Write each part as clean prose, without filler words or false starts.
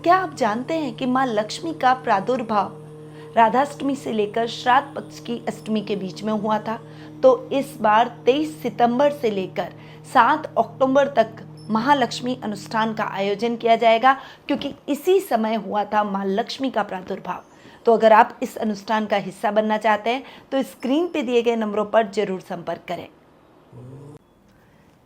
क्या आप जानते हैं कि माँ लक्ष्मी का प्रादुर्भाव राधाष्टमी से लेकर श्राद्ध पक्ष की अष्टमी के बीच में हुआ था? तो इस बार 23 सितंबर से लेकर 7 अक्टूबर तक महालक्ष्मी अनुष्ठान का आयोजन किया जाएगा, क्योंकि इसी समय हुआ था माँ लक्ष्मी का प्रादुर्भाव। तो अगर आप इस अनुष्ठान का हिस्सा बनना चाहते हैं तो स्क्रीन पे दिए गए नंबरों पर जरूर संपर्क करें।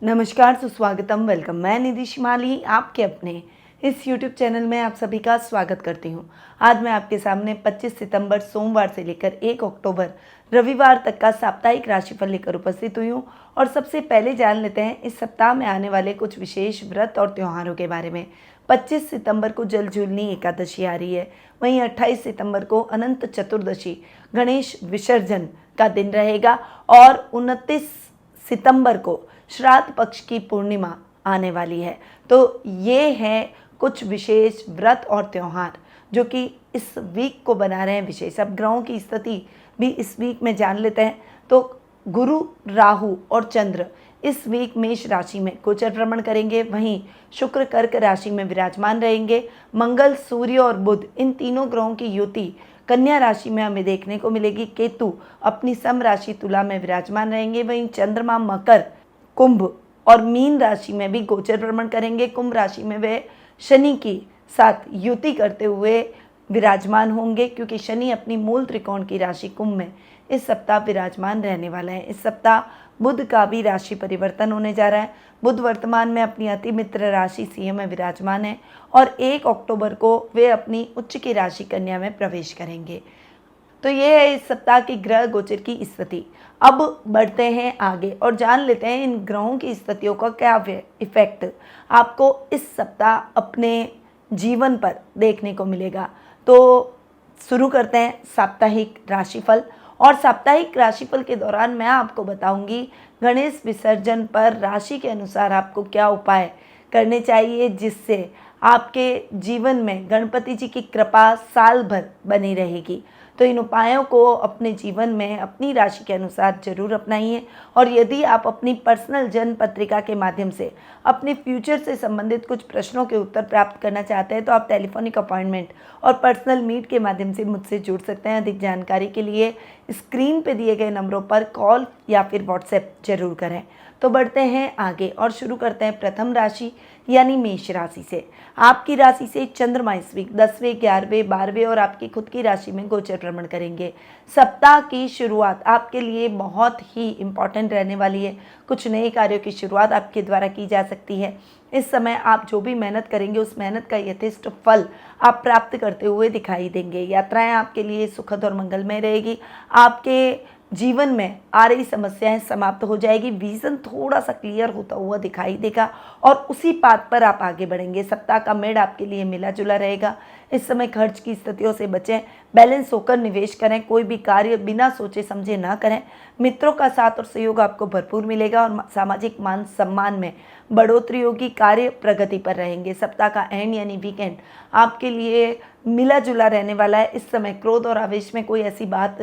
नमस्कार, सुस्वागतम, वेलकम। मैं निधि शिमाली आपके अपने इस YouTube चैनल में आप सभी का स्वागत करती हूँ। आज मैं आपके सामने 25 सितंबर सोमवार से लेकर 1 अक्टूबर रविवार तक का साप्ताहिक राशिफल लेकर उपस्थित हुई हूँ। और सबसे पहले जान लेते हैं इस सप्ताह में आने वाले कुछ विशेष व्रत और त्योहारों के बारे में। 25 सितंबर को जल झूलनी एकादशी आ रही है। वहीं 28 सितंबर को अनंत चतुर्दशी गणेश विसर्जन का दिन रहेगा और 29 सितंबर को श्राद्ध पक्ष की पूर्णिमा आने वाली है। तो ये है कुछ विशेष व्रत और त्यौहार जो कि इस वीक को बना रहे हैं विशेष। अब ग्रहों की स्थिति भी इस वीक में जान लेते हैं। तो गुरु, राहु और चंद्र इस वीक मेष राशि में गोचर भ्रमण करेंगे। वहीं शुक्र कर्क राशि में विराजमान रहेंगे। मंगल, सूर्य और बुध, इन तीनों ग्रहों की युति कन्या राशि में हमें देखने को मिलेगी। केतु अपनी सम राशि तुला में विराजमान रहेंगे। वहीं चंद्रमा मकर, कुंभ और मीन राशि में भी गोचर भ्रमण करेंगे। कुंभ राशि में वे शनि की साथ युति करते हुए विराजमान होंगे, क्योंकि शनि अपनी मूल त्रिकोण की राशि कुंभ में इस सप्ताह विराजमान रहने वाला है। इस सप्ताह बुध का भी राशि परिवर्तन होने जा रहा है। बुध वर्तमान में अपनी अति मित्र राशि सिंह में विराजमान है और 1 अक्टूबर को वे अपनी उच्च की राशि कन्या में प्रवेश करेंगे। तो ये है इस सप्ताह की ग्रह गोचर की स्थिति। अब बढ़ते हैं आगे और जान लेते हैं इन ग्रहों की स्थितियों का क्या इफेक्ट आपको इस सप्ताह अपने जीवन पर देखने को मिलेगा। तो शुरू करते हैं साप्ताहिक राशिफल। और साप्ताहिक राशिफल के दौरान मैं आपको बताऊंगी गणेश विसर्जन पर राशि के अनुसार आपको क्या उपाय करने चाहिए, जिससे आपके जीवन में गणपति जी की कृपा साल भर बनी रहेगी। तो इन उपायों को अपने जीवन में अपनी राशि के अनुसार जरूर अपनाइए। और यदि आप अपनी पर्सनल जन्म पत्रिका के माध्यम से अपने फ्यूचर से संबंधित कुछ प्रश्नों के उत्तर प्राप्त करना चाहते हैं तो आप टेलीफोनिक अपॉइंटमेंट और पर्सनल मीट के माध्यम से मुझसे जुड़ सकते हैं। अधिक जानकारी के लिए स्क्रीन पे दिए गए नंबरों पर कॉल या फिर व्हाट्सएप जरूर करें। तो बढ़ते हैं आगे और शुरू करते हैं प्रथम राशि यानी मेष राशि से। आपकी राशि से चंद्रमा इस वीक 10वें, 11वें, 12वें और आपकी खुद की राशि में गोचर भ्रमण करेंगे। सप्ताह की शुरुआत आपके लिए बहुत ही इम्पॉर्टेंट रहने वाली है। कुछ नए कार्यों की शुरुआत आपके द्वारा की जा सकती है। इस समय आप जो भी मेहनत करेंगे उस मेहनत का यथेष्ट फल आप प्राप्त करते हुए दिखाई देंगे। यात्राएं आपके लिए सुखद और मंगलमय रहेगी। आपके जीवन में आ रही समस्याएं समाप्त हो जाएगी। विजन थोड़ा सा क्लियर होता हुआ दिखाई देगा और उसी पाथ पर आप आगे बढ़ेंगे। सप्ताह का मेड आपके लिए मिला जुला रहेगा। इस समय खर्च की स्थितियों से बचें, बैलेंस होकर निवेश करें, कोई भी कार्य बिना सोचे समझे ना करें। मित्रों का साथ और सहयोग आपको भरपूर मिलेगा और सामाजिक मान सम्मान में बढ़ोतरी होगी। कार्य प्रगति पर रहेंगे। सप्ताह का एंड यानी वीकेंड आपके लिए मिला जुला रहने वाला है। इस समय क्रोध और आवेश में कोई ऐसी बात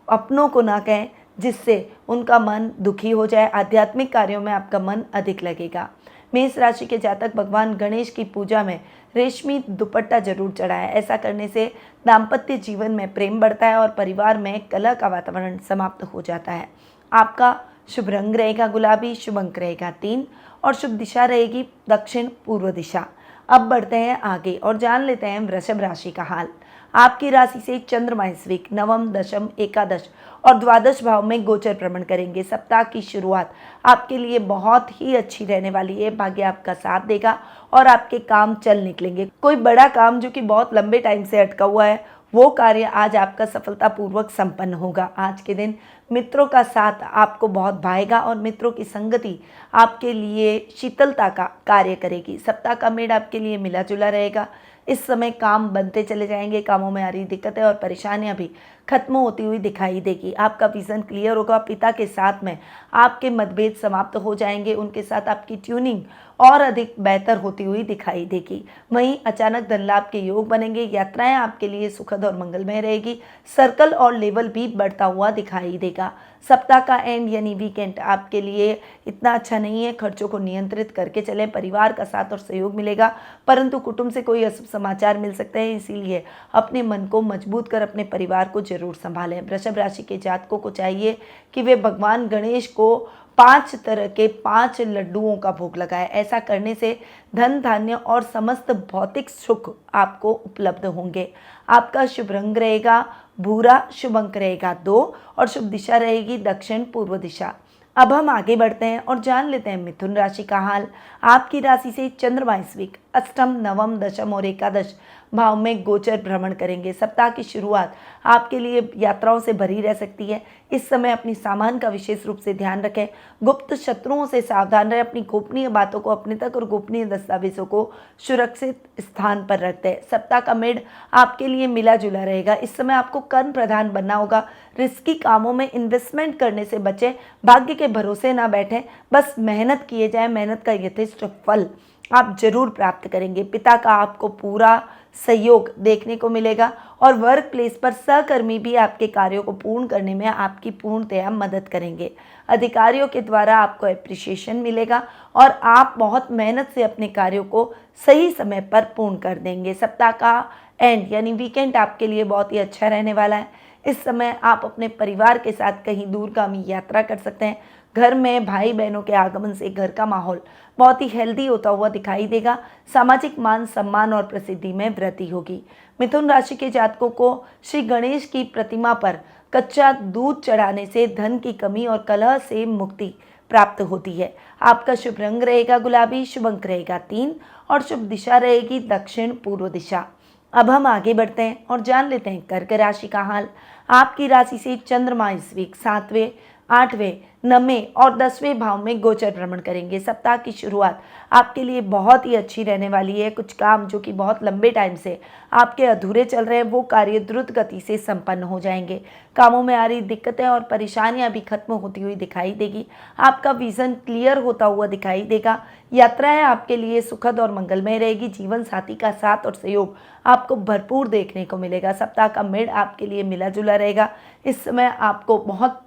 अपनों को ना कहें जिससे उनका मन दुखी हो जाए। आध्यात्मिक कार्यों में आपका मन अधिक लगेगा। मेष राशि के जातक भगवान गणेश की पूजा में रेशमी दुपट्टा जरूर चढ़ाएं। ऐसा करने से दाम्पत्य जीवन में प्रेम बढ़ता है और परिवार में कलह का वातावरण समाप्त हो जाता है। आपका शुभ रंग रहेगा गुलाबी, शुभ अंक रहेगा 3 और शुभ दिशा रहेगी दक्षिण पूर्व दिशा। अब बढ़ते हैं आगे और जान लेते हैं वृषभ राशि का हाल। आपकी राशि से चंद्रमा इस वीक नवम, दशम, एकादश और द्वादश भाव में गोचर भ्रमण करेंगे। सप्ताह की शुरुआत आपके लिए बहुत ही अच्छी रहने वाली है। भाग्य आपका साथ देगा और आपके काम चल निकलेंगे। कोई बड़ा काम जो कि बहुत लंबे टाइम से अटका हुआ है वो कार्य आज आपका सफलतापूर्वक संपन्न होगा। आज के दिन मित्रों का साथ आपको बहुत भाएगा और मित्रों की संगति आपके लिए शीतलता का कार्य करेगी। सप्ताह का मेड आपके लिए मिला जुला रहेगा। इस समय काम बनते चले जाएंगे। कामों में आ रही दिक्कतें और परेशानियां भी खत्म होती हुई दिखाई देगी। आपका विजन क्लियर होगा। पिता के साथ में आपके मतभेद समाप्त हो जाएंगे। उनके साथ आपकी ट्यूनिंग और अधिक बेहतर होती हुई दिखाई देगी। वहीं अचानक धन लाभ के योग बनेंगे। यात्राएं आपके लिए सुखद और मंगलमय रहेगी। सर्कल और लेवल भी बढ़ता हुआ दिखाई देगा। रहेगा। सप्ताह का एंड यानी वीकेंड आपके लिए इतना अच्छा नहीं है। खर्चों को नियंत्रित करके चलें। परिवार का साथ और सहयोग मिलेगा, परंतु कुटुंब से कोई अशुभ समाचार मिल सकते हैं, इसीलिए अपने मन को मजबूत कर अपने परिवार को जरूर संभालें। वृषभ राशि के जातकों को चाहिए कि वे भगवान गणेश को 5 तरह के 5 लड्डुओं का भोग लगाए। ऐसा करने से धन धान्य और समस्त भौतिक सुख आपको उपलब्ध होंगे। आपका शुभ रंग रहेगा भूरा, शुभ अंक रहेगा 2 और शुभ दिशा रहेगी दक्षिण पूर्व दिशा। अब हम आगे बढ़ते हैं और जान लेते हैं मिथुन राशि का हाल। आपकी राशि से चंद्रमा इस वीक अष्टम, नवम, दशम और एकादश भाव में गोचर भ्रमण करेंगे। सप्ताह की शुरुआत आपके लिए यात्राओं से भरी रह सकती है। इस समय अपनी सामान का विशेष रूप से ध्यान रखें। गुप्त शत्रुओं से सावधान रहें। अपनी गोपनीय बातों को अपने तक और गोपनीय दस्तावेजों को सुरक्षित स्थान पर रखते हैं। सप्ताह का मिड आपके लिए मिला जुला रहेगा। इस समय आपको कर्म प्रधान बनना होगा। रिस्की कामों में इन्वेस्टमेंट करने से बचें। भाग्य के भरोसे ना बैठें, बस मेहनत किए जाए। मेहनत का यथेष्ट फल आप जरूर प्राप्त करेंगे। पिता का आपको पूरा सहयोग देखने को मिलेगा और वर्क प्लेस पर सहकर्मी भी आपके कार्यों को पूर्ण करने में आपकी पूर्णतया मदद करेंगे। अधिकारियों के द्वारा आपको एप्रिसिएशन मिलेगा और आप बहुत मेहनत से अपने कार्यों को सही समय पर पूर्ण कर देंगे। सप्ताह का एंड यानी वीकेंड आपके लिए बहुत ही अच्छा रहने वाला है। इस समय आप अपने परिवार के साथ कहीं दूरगामी यात्रा कर सकते हैं। घर में भाई बहनों के आगमन से घर का माहौल बहुत ही हेल्दी होता हुआ दिखाई देगा। सामाजिक मान सम्मान और प्रसिद्धि में वृद्धि होगी। मिथुन राशि के जातकों को श्री गणेश की प्रतिमा पर कच्चा दूध चढ़ाने से धन की कमी और कलह से मुक्ति प्राप्त होती है। आपका शुभ रंग रहेगा गुलाबी, शुभ अंक रहेगा 3 और शुभ दिशा रहेगी दक्षिण पूर्व दिशा। अब हम आगे बढ़ते हैं और जान लेते हैं कर्क राशि का हाल। आपकी राशि से चंद्रमा इस वीक 7वें, 8वें, 9वें और 10वें भाव में गोचर भ्रमण करेंगे। सप्ताह की शुरुआत आपके लिए बहुत ही अच्छी रहने वाली है। कुछ काम जो कि बहुत लंबे टाइम से आपके अधूरे चल रहे हैं, वो कार्य द्रुत गति से संपन्न हो जाएंगे। कामों में आ रही दिक्कतें और परेशानियां भी खत्म होती हुई दिखाई देगी। आपका विजन क्लियर होता हुआ दिखाई देगा। यात्राएं आपके लिए सुखद और मंगलमय रहेगी। जीवन साथी का साथ और सहयोग आपको भरपूर देखने को मिलेगा। सप्ताह का मिड आपके लिए मिला जुला रहेगा। इस समय आपको बहुत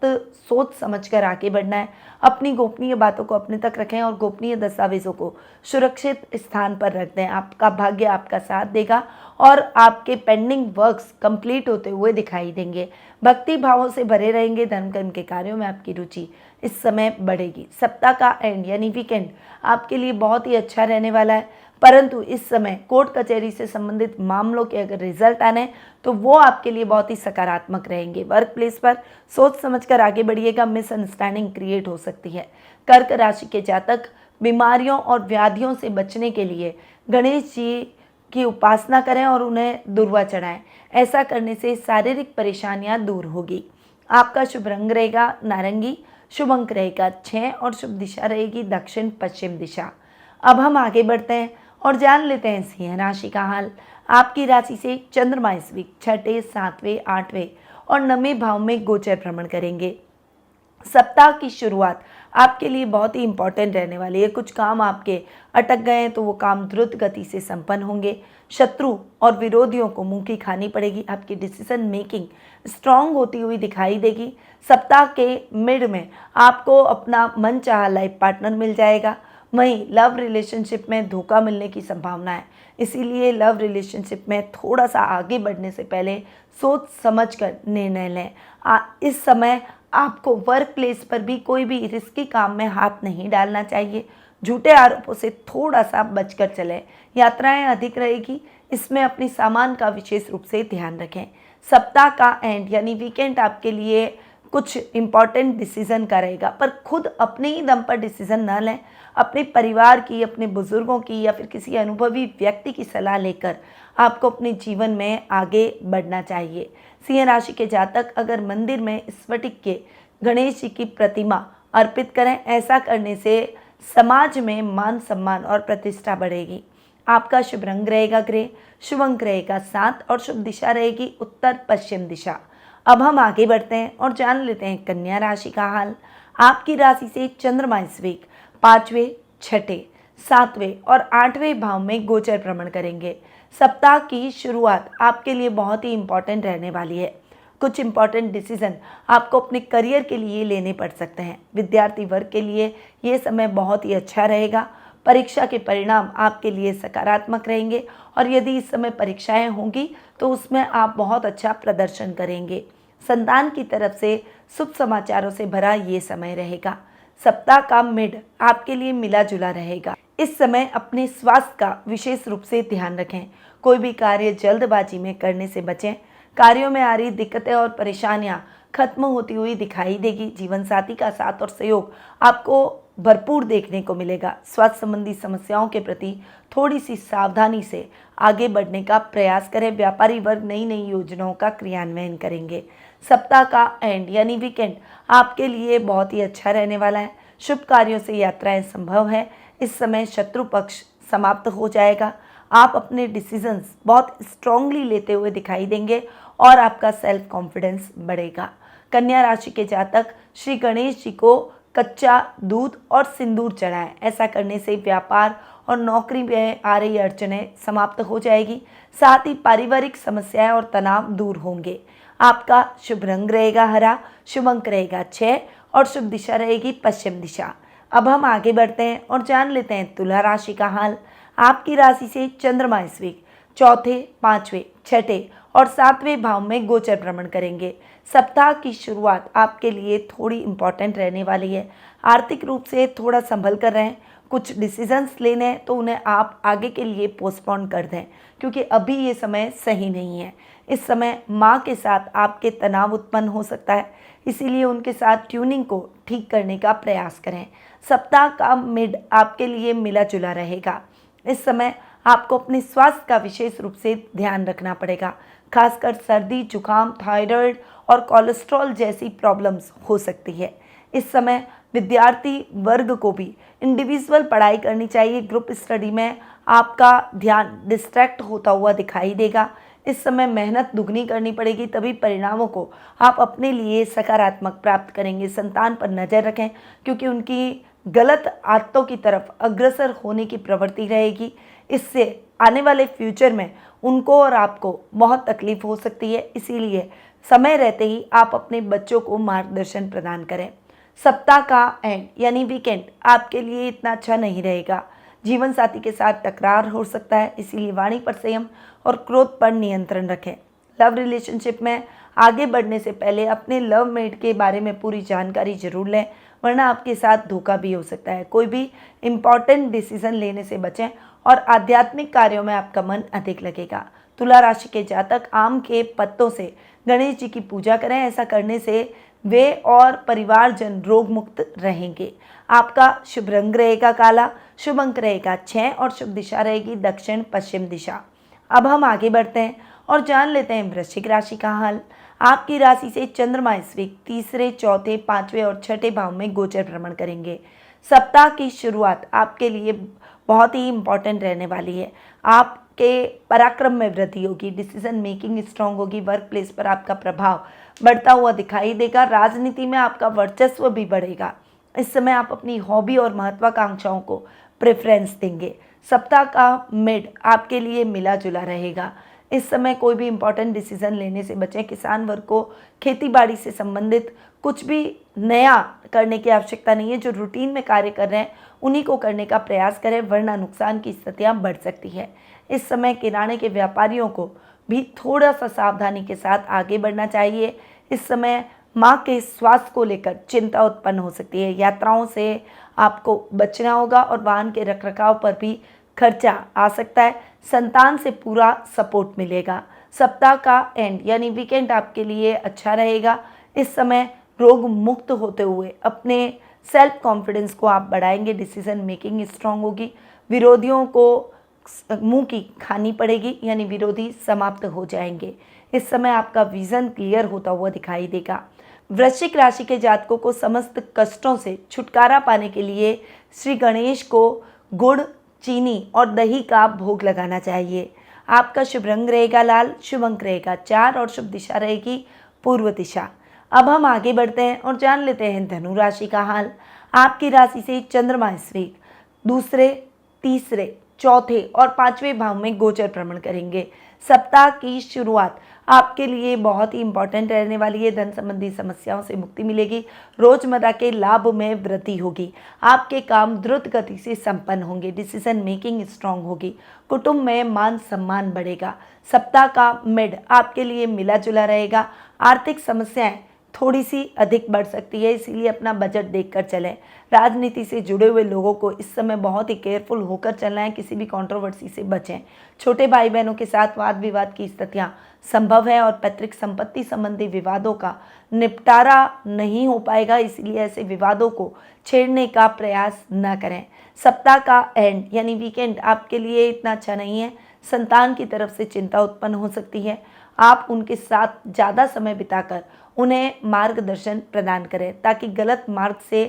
सोच समझ कर आगे बढ़ना है। अपनी गोपनीय बातों को अपने तक रखें और गोपनीय दस्तावेजों को सुरक्षित स्थान पर रख दें। आपका भाग्य आपका साथ देगा और आपके पेंडिंग वर्क्स कंप्लीट होते हुए दिखाई देंगे। भक्ति भावों से भरे रहेंगे। धर्म कर्म के कार्यों में आपकी रुचि इस समय बढ़ेगी। सप्ताह का एंड यानी वीकेंड आपके लिए बहुत ही अच्छा रहने वाला है, परंतु इस समय कोर्ट कचहरी से संबंधित मामलों के अगर रिजल्ट आने तो वो आपके लिए बहुत ही सकारात्मक रहेंगे। वर्क प्लेस पर सोच समझकर आगे बढ़िएगा। मिसअंडरस्टैंडिंग क्रिएट हो सकती है। कर्क राशि के जातक बीमारियों और व्याधियों से बचने के लिए गणेश जी की उपासना करें और उन्हें दुर्वा चढ़ाएं। ऐसा करने से शारीरिक परेशानियां दूर होगी। आपका शुभ रंग रहेगा नारंगी, शुभ अंक रहेगा 6 और शुभ दिशा रहेगी दक्षिण पश्चिम दिशा। अब हम आगे बढ़ते हैं और जान लेते हैं सिंह राशि का हाल। आपकी राशि से चंद्रमा इस वीक 6, 7वें, 8वें और 9वें भाव में गोचर भ्रमण करेंगे। सप्ताह की शुरुआत आपके लिए बहुत ही इंपॉर्टेंट रहने वाली है। कुछ काम आपके अटक गए हैं तो वो काम द्रुत गति से संपन्न होंगे। शत्रु और विरोधियों को मुंह की खानी पड़ेगी। आपकी डिसीजन मेकिंग स्ट्रांग होती हुई दिखाई देगी। सप्ताह के मिड में आपको अपना मनचाहा लाइफ पार्टनर मिल जाएगा। वहीं लव रिलेशनशिप में धोखा मिलने की संभावना है, इसीलिए लव रिलेशनशिप में थोड़ा सा आगे बढ़ने से पहले सोच समझकर निर्णय लें। इस समय आपको वर्क प्लेस पर भी कोई भी रिस्की काम में हाथ नहीं डालना चाहिए। झूठे आरोपों से थोड़ा सा बचकर चलें। यात्राएं अधिक रहेगी, इसमें अपनी सामान का विशेष रूप से ध्यान रखें। सप्ताह का एंड यानी वीकेंड आपके लिए कुछ इम्पॉर्टेंट डिसीजन का रहेगा, पर खुद अपने ही दम पर डिसीजन न लें। अपने परिवार की, अपने बुजुर्गों की या फिर किसी अनुभवी व्यक्ति की सलाह लेकर आपको अपने जीवन में आगे बढ़ना चाहिए। सिंह राशि के जातक अगर मंदिर में स्फटिक के गणेश जी की प्रतिमा अर्पित करें, ऐसा करने से समाज में मान सम्मान और प्रतिष्ठा बढ़ेगी। आपका शुभ रंग रहेगा ग्रे, शुभ अंक रहेगा 7 और शुभ दिशा रहेगी उत्तर पश्चिम दिशा। अब हम आगे बढ़ते हैं और जान लेते हैं कन्या राशि का हाल। आपकी राशि से चंद्रमा इस वीक 5वें, 6, 7वें और 8वें भाव में गोचर भ्रमण करेंगे। सप्ताह की शुरुआत आपके लिए बहुत ही इंपॉर्टेंट रहने वाली है। कुछ इंपॉर्टेंट डिसीजन आपको अपने करियर के लिए लेने पड़ सकते हैं। विद्यार्थी वर्ग के लिए ये समय बहुत ही अच्छा रहेगा। परीक्षा के परिणाम आपके लिए सकारात्मक रहेंगे और यदि इस समय परीक्षाएं होंगी तो उसमें आप बहुत अच्छा प्रदर्शन करेंगे। संतान की तरफ से शुभ समाचारों से भरा ये समय रहेगा। सप्ताह का मिड आपके लिए मिला जुला रहेगा। इस समय अपने स्वास्थ्य का विशेष रूप से ध्यान रखें। कोई भी कार्य जल्दबाजी में करने से बचें। कार्यों में आ रही दिक्कतें और परेशानियां खत्म होती हुई दिखाई देगी। जीवन साथी का साथ और सहयोग आपको भरपूर देखने को मिलेगा। स्वास्थ्य संबंधी समस्याओं के प्रति थोड़ी सी सावधानी से आगे बढ़ने का प्रयास करें। व्यापारी वर्ग नई नई योजनाओं का क्रियान्वयन करेंगे। सप्ताह का एंड यानी वीकेंड आपके लिए बहुत ही अच्छा रहने वाला है। शुभ कार्यों से यात्राएं संभव है। इस समय शत्रु पक्ष समाप्त हो जाएगा। आप अपने डिसीजंस बहुत स्ट्रांगली लेते हुए दिखाई देंगे और आपका सेल्फ कॉन्फिडेंस बढ़ेगा। कन्या राशि के जातक श्री गणेश जी को कच्चा दूध और सिंदूर चढ़ाएं। ऐसा करने से व्यापार और नौकरी में आ रही अड़चनें समाप्त हो जाएगी। साथ ही पारिवारिक समस्याएं और तनाव दूर होंगे। आपका शुभ रंग रहेगा हरा, शुभ अंक रहेगा 6 और शुभ दिशा रहेगी पश्चिम दिशा। अब हम आगे बढ़ते हैं और जान लेते हैं तुला राशि का हाल। आपकी राशि से चंद्रमा इस वीक चौथे, पांचवें, छठे और सातवें भाव में गोचर भ्रमण करेंगे। सप्ताह की शुरुआत आपके लिए थोड़ी इंपॉर्टेंट रहने वाली है। आर्थिक रूप से थोड़ा संभल कर रहें। कुछ डिसीजंस लेने हैं तो उन्हें आप आगे के लिए पोस्टपोन कर दें, क्योंकि अभी ये समय सही नहीं है। इस समय माँ के साथ आपके तनाव उत्पन्न हो सकता है, इसीलिए उनके साथ ट्यूनिंग को ठीक करने का प्रयास करें। सप्ताह का मिड आपके लिए मिला जुला रहेगा। इस समय आपको अपने स्वास्थ्य का विशेष रूप से ध्यान रखना पड़ेगा। खासकर सर्दी, जुकाम, थायराइड और कोलेस्ट्रॉल जैसी प्रॉब्लम्स हो सकती है। इस समय विद्यार्थी वर्ग को भी इंडिविजुअल पढ़ाई करनी चाहिए। ग्रुप स्टडी में आपका ध्यान डिस्ट्रैक्ट होता हुआ दिखाई देगा। इस समय मेहनत दुगनी करनी पड़ेगी, तभी परिणामों को आप अपने लिए सकारात्मक प्राप्त करेंगे। संतान पर नज़र रखें, क्योंकि उनकी गलत आदतों की तरफ अग्रसर होने की प्रवृत्ति रहेगी। इससे आने वाले फ्यूचर में उनको और आपको बहुत तकलीफ हो सकती है। इसीलिए समय रहते ही आप अपने बच्चों को मार्गदर्शन प्रदान करें। सप्ताह का एंड यानी वीकेंड आपके लिए इतना अच्छा नहीं रहेगा। जीवन साथी के साथ टकरार हो सकता है, इसीलिए वाणी पर संयम और क्रोध पर नियंत्रण रखें। लव रिलेशनशिप में आगे बढ़ने से पहले अपने लव मेट के बारे में पूरी जानकारी जरूर लें, वरना आपके साथ धोखा भी हो सकता है। कोई भी इम्पॉर्टेंट डिसीजन लेने से बचें और आध्यात्मिक कार्यों में आपका मन अधिक लगेगा। तुला राशि के जातक आम के पत्तों से गणेश जी की पूजा करें। ऐसा करने से वे और परिवारजन रोग मुक्त रहेंगे। आपका शुभ रंग रहेगा काला, शुभ अंक रहेगा 6 और शुभ दिशा रहेगी दक्षिण पश्चिम दिशा। अब हम आगे बढ़ते हैं और जान लेते हैं वृश्चिक राशि का हाल। आपकी राशि से चंद्रमा इस वीक तीसरे, चौथे, पांचवें और छठे भाव में गोचर भ्रमण करेंगे। सप्ताह की शुरुआत आपके लिए बहुत ही इंपॉर्टेंट रहने वाली है। आपके पराक्रम में वृद्धि होगी, डिसीजन मेकिंग स्ट्रांग होगी। वर्क प्लेस पर आपका प्रभाव बढ़ता हुआ दिखाई देगा। राजनीति में आपका वर्चस्व भी बढ़ेगा। इस समय आप अपनी हॉबी और महत्वाकांक्षाओं को प्रेफरेंस देंगे। सप्ताह का मिड आपके लिए मिला जुला रहेगा। इस समय कोई भी इम्पॉर्टेंट डिसीजन लेने से बचें। किसान वर्ग को खेतीबाड़ी से संबंधित कुछ भी नया करने की आवश्यकता नहीं है। जो रूटीन में कार्य कर रहे हैं उन्हीं को करने का प्रयास करें, वरना नुकसान की स्थितियां बढ़ सकती है। इस समय किराने के व्यापारियों को भी थोड़ा सा सावधानी के साथ आगे बढ़ना चाहिए। इस समय माँ के स्वास्थ्य को लेकर चिंता उत्पन्न हो सकती है। यात्राओं से आपको बचना होगा और वाहन के रखरखाव पर भी खर्चा आ सकता है। संतान से पूरा सपोर्ट मिलेगा। सप्ताह का एंड यानी वीकेंड आपके लिए अच्छा रहेगा। इस समय रोग मुक्त होते हुए अपने सेल्फ कॉन्फिडेंस को आप बढ़ाएंगे। डिसीजन मेकिंग स्ट्रांग होगी। विरोधियों को मुंह की खानी पड़ेगी, यानी विरोधी समाप्त हो जाएंगे। इस समय आपका विजन क्लियर होता हुआ दिखाई देगा। वृश्चिक राशि के जातकों को समस्त कष्टों से छुटकारा पाने के लिए श्री गणेश को गुड़, चीनी और दही का भोग लगाना चाहिए। आपका शुभ रंग रहेगा लाल, शुभ अंक रहेगा 4 और शुभ दिशा रहेगी पूर्व दिशा। अब हम आगे बढ़ते हैं और जान लेते हैं धनु राशि का हाल। आपकी राशि से चंद्रमा इस वीक दूसरे, तीसरे, चौथे और पांचवें भाव में गोचर भ्रमण करेंगे। सप्ताह की शुरुआत आपके लिए बहुत ही इंपॉर्टेंट रहने वाली है। धन संबंधी समस्याओं से मुक्ति मिलेगी। रोजमर्रा के लाभ में वृद्धि होगी। आपके काम द्रुत गति से संपन्न होंगे। डिसीजन मेकिंग स्ट्रांग होगी। कुटुंब में मान सम्मान बढ़ेगा। सप्ताह का मिड आपके लिए मिला जुला रहेगा। आर्थिक समस्याएं थोड़ी सी अधिक बढ़ सकती है, इसीलिए अपना बजट देखकर चलें। राजनीति से जुड़े हुए लोगों को इस समय बहुत ही केयरफुल होकर चलना है। किसी भी कंट्रोवर्सी से बचें। छोटे भाई बहनों के साथ वाद विवाद की स्थितियां संभव है और पैतृक संपत्ति संबंधी विवादों का निपटारा नहीं हो पाएगा, इसीलिए ऐसे विवादों को छेड़ने का प्रयास न करें। सप्ताह का एंड यानी वीकेंड आपके लिए इतना अच्छा नहीं है। संतान की तरफ से चिंता उत्पन्न हो सकती है। आप उनके साथ ज़्यादा समय बिताकर उन्हें मार्गदर्शन प्रदान करें ताकि गलत मार्ग से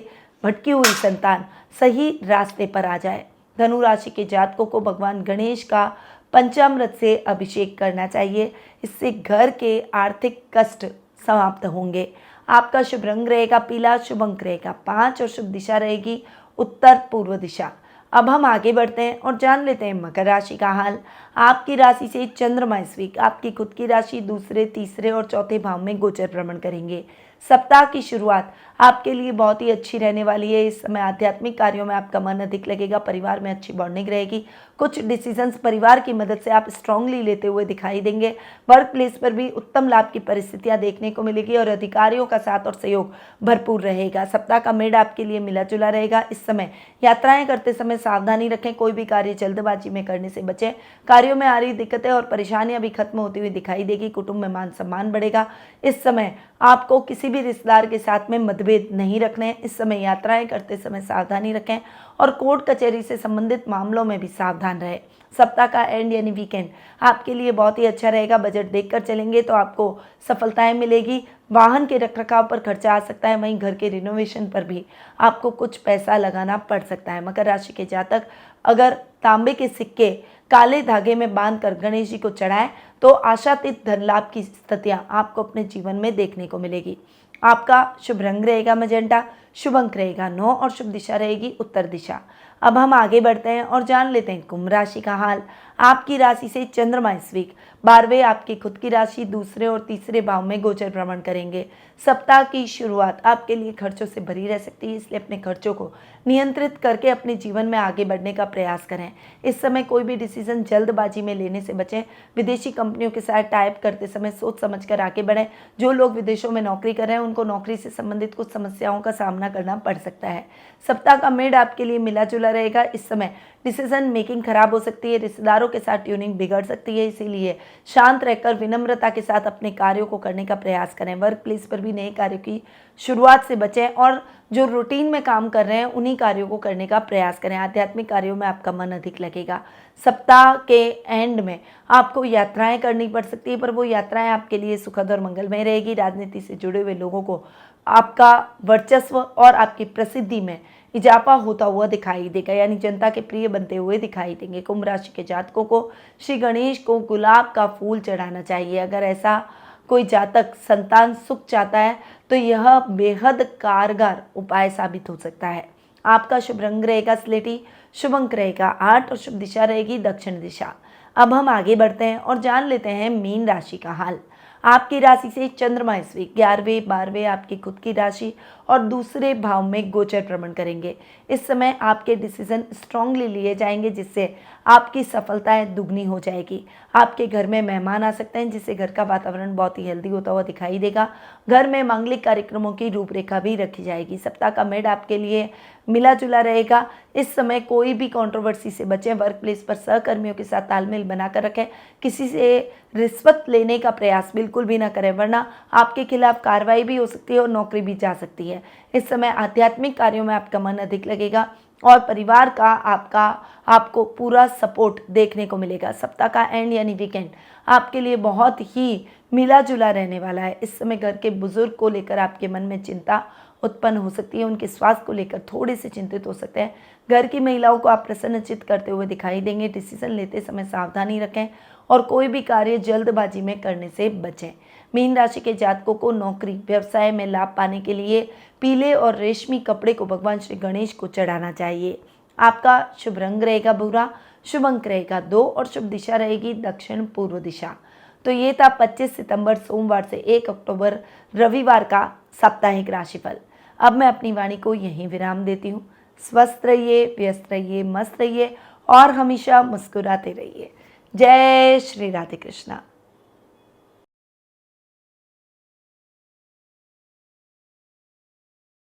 भटकी हुई संतान सही रास्ते पर आ जाए। धनु राशि के जातकों को भगवान गणेश का पंचामृत से अभिषेक करना चाहिए। इससे घर के आर्थिक कष्ट समाप्त होंगे। आपका शुभ रंग रहेगा पीला, शुभ अंक रहेगा 5 और शुभ दिशा रहेगी उत्तर पूर्व दिशा। अब हम आगे बढ़ते हैं और जान लेते हैं मकर राशि का हाल। आपकी राशि से चंद्रमा इस वीक आपकी खुद की राशि दूसरे, तीसरे और चौथे भाव में गोचर भ्रमण करेंगे। सप्ताह की शुरुआत आपके लिए बहुत ही अच्छी रहने वाली है। इस समय आध्यात्मिक कार्यों में आपका मन अधिक लगेगा। परिवार में अच्छी बॉन्डिंग रहेगी। कुछ डिसीजंस परिवार की मदद से आप स्ट्रांगली लेते हुए दिखाई देंगे। वर्क प्लेस पर भी उत्तम लाभ की परिस्थितियां देखने को मिलेगी और अधिकारियों का साथ और सहयोग भरपूर रहेगा। सप्ताह का मिड आपके लिए मिला जुला रहेगा। इस समय यात्राएं करते समय सावधानी रखें। कोई भी कार्य जल्दबाजी में करने से बचें। कार्यों में आ रही दिक्कतें और परेशानियां भी खत्म होती हुई दिखाई देगी। कुटुंब में मान सम्मान बढ़ेगा। इस समय आपको किसी भी रिश्तेदार के साथ में मतभेद नहीं रखने हैं। इस समय यात्राएं करते समय सावधानी रखें और कोर्ट कचहरी से संबंधित मामलों में भी सावधान रहें। सप्ताह का एंड यानी वीकेंड आपके लिए बहुत ही अच्छा रहेगा। बजट देखकर चलेंगे तो आपको सफलताएं मिलेगी। वाहन के रखरखाव पर खर्चा आ सकता है, वहीं घर के रिनोवेशन पर भी आपको कुछ पैसा लगाना पड़ सकता है। मकर राशि के जातक अगर तांबे के सिक्के काले धागे में बांधकर गणेश जी को चढ़ाएं तो आशातीत धन लाभ की स्थितियां आपको अपने जीवन में देखने को मिलेगी। आपका शुभ रंग रहेगा मैजेंटा, शुभ अंक रहेगा 9 और शुभ दिशा रहेगी उत्तर दिशा। अब हम आगे बढ़ते हैं और जान लेते हैं कुंभ राशि का हाल। आपकी राशि से चंद्रमा इस वीक 12वें आपकी खुद की राशि दूसरे और तीसरे भाव में गोचर भ्रमण करेंगे। सप्ताह की शुरुआत आपके लिए खर्चों से भरी रह सकती है, इसलिए अपने खर्चों को नियंत्रित करके अपने जीवन में आगे बढ़ने का प्रयास करें। इस समय कोई भी डिसीजन जल्दबाजी में लेने से बचें। विदेशी कंपनियों के साथ टाइप करते समय सोच समझकर आगे बढ़ें। जो लोग विदेशों में नौकरी कर रहे हैं उनको नौकरी से संबंधित कुछ समस्याओं का सामना करना पड़ सकता है। सप्ताह का मिड आपके लिए मिला जुला रहेगा। इस समय डिसीजन मेकिंग खराब हो सकती है। रिश्तेदारों के साथ ट्यूनिंग बिगड़ सकती है, इसीलिए शांत रहकर विनम्रता के साथ अपने कार्यों को करने का प्रयास करें। वर्क प्लेस पर भी नए कार्यों की शुरुआत से बचें और जो रूटीन में काम कर रहे हैं उन्हीं कार्यों को करने का प्रयास करें। आध्यात्मिक कार्यों में आपका मन अधिक लगेगा। सप्ताह के एंड में आपको यात्राएं करनी पड़ सकती है, पर वो यात्राएं आपके लिए सुखद और मंगलमय रहेगी। राजनीति से जुड़े हुए लोगों को आपका वर्चस्व और आपकी प्रसिद्धि में इजाफा होता हुआ दिखाई देगा, यानी जनता के प्रिय बनते हुए दिखाई देंगे। कुंभ राशि के जातकों को श्री गणेश को गुलाब का फूल चढ़ाना चाहिए। अगर ऐसा कोई जातक संतान सुख चाहता है तो यह बेहद कारगर उपाय साबित हो सकता है। आपका शुभ रंग रहेगा स्लेटी, शुभ अंक रहेगा 8 और शुभ दिशा रहेगी दक्षिण दिशा। अब हम आगे बढ़ते हैं और जान लेते हैं मीन राशि का हाल। आपकी राशि से चंद्रमा इस वीक 11वें 12वें आपकी खुद की राशि और दूसरे भाव में गोचर भ्रमण करेंगे। इस समय आपके डिसीजन स्ट्रांगली लिए जाएंगे, जिससे आपकी सफलताएं दुगनी हो जाएगी। आपके घर में मेहमान आ सकते हैं, जिससे घर का वातावरण बहुत ही हेल्दी होता हुआ दिखाई देगा। घर में मांगलिक कार्यक्रमों की रूपरेखा भी रखी जाएगी। सप्ताह का मिड आपके लिए मिला जुला रहेगा। इस समय कोई भी कंट्रोवर्सी से बचें। वर्क प्लेस पर सहकर्मियों के साथ तालमेल बनाकर रखें। किसी से रिश्वत लेने का प्रयास बिल्कुल भी ना करें, वरना आपके खिलाफ कार्रवाई भी हो सकती है और नौकरी भी जा सकती है। इस समय आध्यात्मिक कार्यों में आपका मन अधिक लगेगा और परिवार का आपको पूरा सपोर्ट देखने को मिलेगा। सप्ताह का एंड यानी वीकेंड आपके लिए बहुत ही मिला जुला रहने वाला है। इस समय घर के बुजुर्ग को लेकर आपके मन में चिंता उत्पन्न हो सकती है। उनके स्वास्थ्य को लेकर थोड़े से चिंतित हो सकते हैं। घर की महिलाओं को आप प्रसन्नचित्त करते हुए दिखाई देंगे। डिसीजन लेते समय सावधानी रखें और कोई भी कार्य जल्दबाजी में करने से बचें। मीन राशि के जातकों को नौकरी व्यवसाय में लाभ पाने के लिए पीले और रेशमी कपड़े को भगवान श्री गणेश को चढ़ाना चाहिए। आपका शुभ रंग रहेगा भूरा, शुभ अंक रहेगा 2 और शुभ दिशा रहेगी दक्षिण पूर्व दिशा। तो ये था 25 सितंबर सोमवार से 1 अक्टूबर रविवार का साप्ताहिक राशिफल। अब मैं अपनी वाणी को यहीं विराम देती हूँ। स्वस्थ रहिए, व्यस्त रहिए, मस्त रहिए और हमेशा मुस्कुराते रहिए। जय श्री राधे कृष्णा।